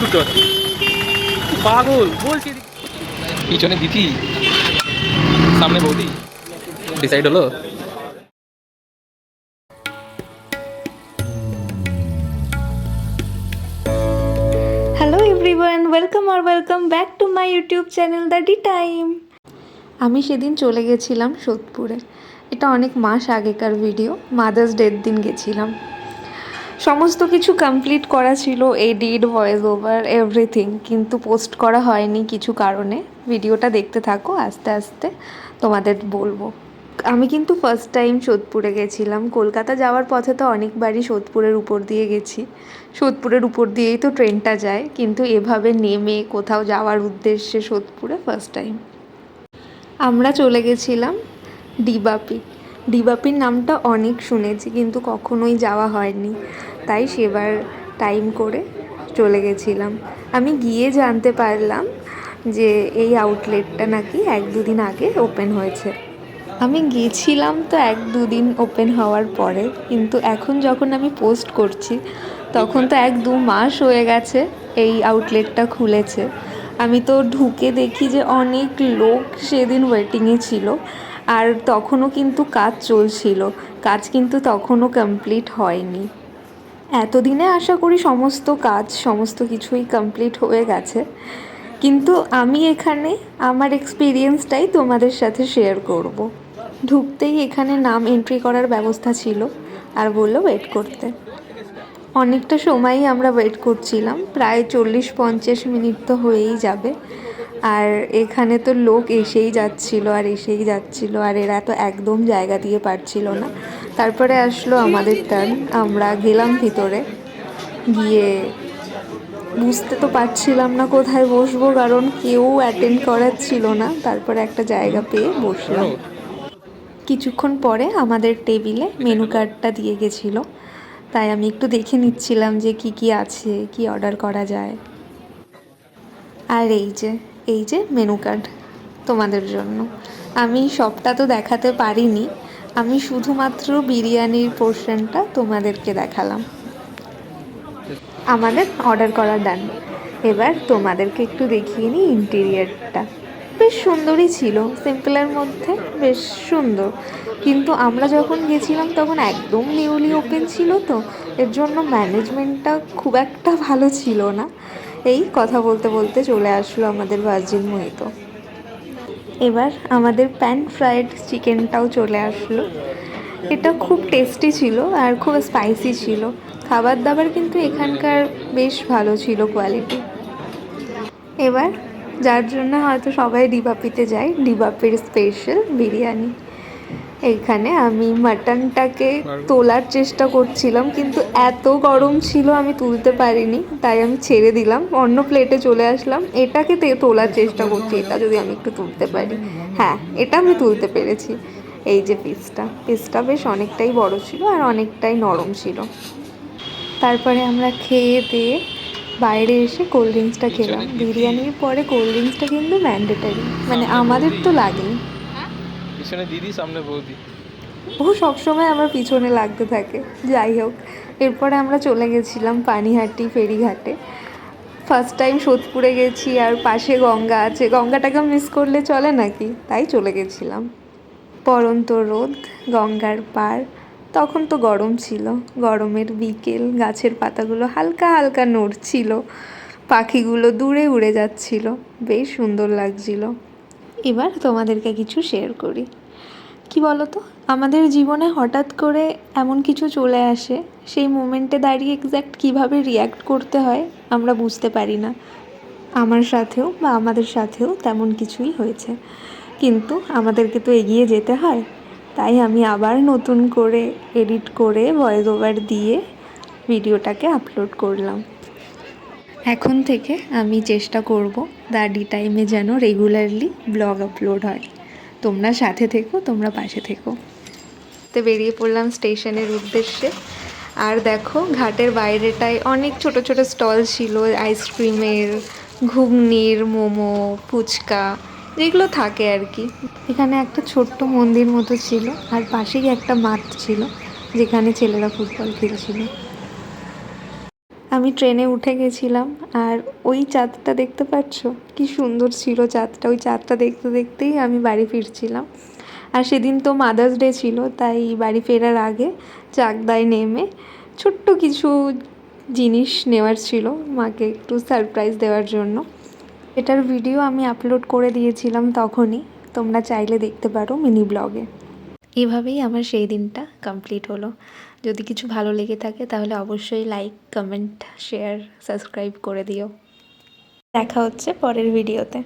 ঢুকতে পারছি পাগল বলছি পিছনে দিদি সামনে বৌদি ডিসাইড হলো। Hello everyone, welcome back to my YouTube channel the D time. আমি সেদিন চলে গেছিলাম সোদপুরে। এটা অনেক মাস আগেকার ভিডিও, মাদার্স ডের দিন গেছিলাম। সমস্ত কিছু কমপ্লিট করা ছিল, এডিট, ভয়েস ওভার, এভরিথিং, কিন্তু পোস্ট করা হয়নি কিছু কারণে। ভিডিওটা দেখতে থাকো, আস্তে আস্তে তোমাদের বলবো। আমি কিন্তু ফার্স্ট টাইম সোদপুরে গেছিলাম। কলকাতা যাওয়ার পথে তো অনেকবারই সোদপুরের উপর দিয়ে গেছি, সোদপুরের উপর দিয়েই তো ট্রেনটা যায়, কিন্তু এভাবে নেমে কোথাও যাওয়ার উদ্দেশ্যে সোদপুরে ফার্স্ট টাইম। আমরা চলে গেছিলাম ডিবাপি। ডিবাপির নামটা অনেক শুনেছি, কিন্তু কখনোই যাওয়া হয়নি, তাই সেবার টাইম করে চলে গেছিলাম। আমি গিয়ে জানতে পারলাম যে এই আউটলেটটা নাকি 1-2 দিন আগে ওপেন হয়েছে। আমি গিয়েছিলাম তো 1-2 দিন ওপেন হওয়ার পরে, কিন্তু এখন যখন আমি পোস্ট করছি তখন তো 1-2 মাস হয়ে গেছে এই আউটলেটটা খুলেছে। আমি তো ঢুকে দেখি যে অনেক লোক সেদিন ওয়েটিংয়ে ছিল, আর তখনও কিন্তু কাজ চলছিল, কাজ কিন্তু তখনও কমপ্লিট হয়নি। এতদিনে আশা করি সমস্ত কিছুই কমপ্লিট হয়ে গেছে, কিন্তু আমি এখানে আমার এক্সপিরিয়েন্সটাই তোমাদের সাথে শেয়ার করব। ঢুকতেই এখানে নাম এন্ট্রি করার ব্যবস্থা ছিল, আর বললো ওয়েট করতে। অনেকটা সময়ই আমরা ওয়েট করছিলাম, প্রায় 40-50 মিনিট তো হয়েই যাবে। আর এখানে তো লোক এসেই যাচ্ছিল, আর এরা তো একদম জায়গা দিয়ে পারছিল না। তারপরে আসলো আমাদের টার্ন, আমরা গেলাম ভিতরে। গিয়ে বুঝতে তো পারছিলাম না কোথায় বসবো, কারণ কেউ অ্যাটেন্ড করার ছিল না। তারপরে একটা জায়গা পেয়ে বসলাম। কিছুক্ষণ পরে আমাদের টেবিলে মেনু কার্ডটা দিয়ে গেছিলো, তাই আমি একটু দেখে নিচ্ছিলাম যে কি আছে, কি অর্ডার করা যায়। আর এই যে মেনু কার্ড তোমাদের জন্য। আমি সবটা তো দেখাতে পারিনি, আমি শুধুমাত্র বিরিয়ানির পোর্শনটা তোমাদেরকে দেখালাম। আমাদের অর্ডার করা ডান। এবার তোমাদেরকে একটু দেখিয়ে নিই ইন্টেরিয়ারটা। বেশ সুন্দরই ছিল, সিম্পলের মধ্যে বেশ সুন্দর। কিন্তু আমরা যখন গেছিলাম তখন একদম নিউলি ওপেন ছিল, তো এর জন্য ম্যানেজমেন্টটা খুব একটা ভালো ছিল না। এই কথা বলতে বলতে চলে আসলো আমাদের ভার্জিন মোহিতো। এবার আমাদের প্যান ফ্রাইড চিকেনটাও চলে আসলো। এটা খুব টেস্টি ছিল আর খুব স্পাইসি ছিল। খাবার দাবার কিন্তু এখানকার বেশ ভালো ছিল কোয়ালিটি। এবার যার জন্য হয়তো সবাই ডিবাপিতে যায়, ডিবাপির স্পেশাল বিরিয়ানি। এইখানে আমি মাটনটাকে তোলার চেষ্টা করছিলাম, কিন্তু এত গরম ছিল আমি তুলতে পারিনি, তাই আমি ছেড়ে দিলাম, অন্য প্লেটে চলে আসলাম। এটাকে তোলার চেষ্টা করছি, এটা যদি আমি একটু তুলতে পারি। হ্যাঁ, এটা আমি তুলতে পেরেছি। এই যে পিসটা বেশ অনেকটাই বড় ছিল আর অনেকটাই নরম ছিল। তারপরে আমরা খেয়ে দিয়ে বাইরে এসে কোল্ড ড্রিঙ্কসটা খেলাম। বিরিয়ানির পরে কোল্ড ড্রিঙ্কসটা কিন্তু ম্যান্ডেটারি, মানে আমাদের তো লাগেই। পিছনে দিদি সামনে বৌদি, ও সবসময় আমার পিছনে লাগতে থাকে। যাই হোক, এরপরে আমরা চলে গেছিলাম পানিহাটি ফেরিঘাটে। ফার্স্ট টাইম সোদপুরে গেছি, আর পাশে গঙ্গা আছে, গঙ্গাটাকে মিস করলে চলে নাকি, তাই চলে গেছিলাম। পড়ন্ত রোদ, গঙ্গার পার, তখন তো গরম ছিল, গরমের বিকেল, গাছের পাতাগুলো হালকা হালকা নড়ছিল, পাখিগুলো দূরে উড়ে যাচ্ছিল, বেশ সুন্দর লাগছিল। এবার তোমাদেরকে কিছু শেয়ার করি। কি বলো তো, আমাদের জীবনে হঠাৎ করে এমন কিছু চলে আসে, সেই মোমেন্টে দাঁড়িয়ে এক্স্যাক্ট কীভাবে রিয়্যাক্ট করতে হয় আমরা বুঝতে পারি না। আমার সাথেও বা আমাদের সাথেও তেমন কিছুই হয়েছে, কিন্তু আমাদেরকে তো এগিয়ে যেতে হয়। তাই আমি আবার নতুন করে এডিট করে ভয়েস ওভার দিয়ে ভিডিওটাকে আপলোড করলাম। এখন থেকে আমি চেষ্টা করব দ্য ডি টাইমে যেন রেগুলারলি ব্লগ আপলোড হয়। তোমরা সাথে থেকো, তোমরা পাশে থেকো। তো বেরিয়ে পড়লাম স্টেশনের উদ্দেশ্যে। আর দেখো, ঘাটের বাইরেটায় অনেক ছোট ছোট স্টল ছিল, আইসক্রিমের, ঘুগনির, মোমো, ফুচকা, যেগুলো থাকে আর কি। এখানে একটা ছোট্ট মন্দির মতো ছিল, আর পাশেই একটা মাঠ ছিল যেখানে ছেলেরা ফুটবল খেলছিল। আমি ট্রেনে উঠে গেছিলাম আর ওই চাঁদটা দেখতে পাচ্ছ কি সুন্দর ছিল চাঁদটা। ওই চাঁদটা দেখতে দেখতেই আমি বাড়ি ফিরছিলাম। আর সেদিন তো মাদার্স ডে ছিল, তাই বাড়ি ফেরার আগে চাকদায় নেমে ছোট্ট কিছু জিনিস নেওয়ার ছিল মাকে একটু সারপ্রাইজ দেওয়ার জন্য। এটার ভিডিও আমি আপলোড করে দিয়েছিলাম তখনই, তোমরা চাইলে দেখতে পারো মিনি ব্লগে। এভাবেই আমার সেই দিনটা কমপ্লিট হলো। যদি কিছু ভালো লেগে থাকে তাহলে অবশ্যই লাইক, কমেন্ট, শেয়ার, সাবস্ক্রাইব করে দিও। দেখা হচ্ছে পরের ভিডিওতে।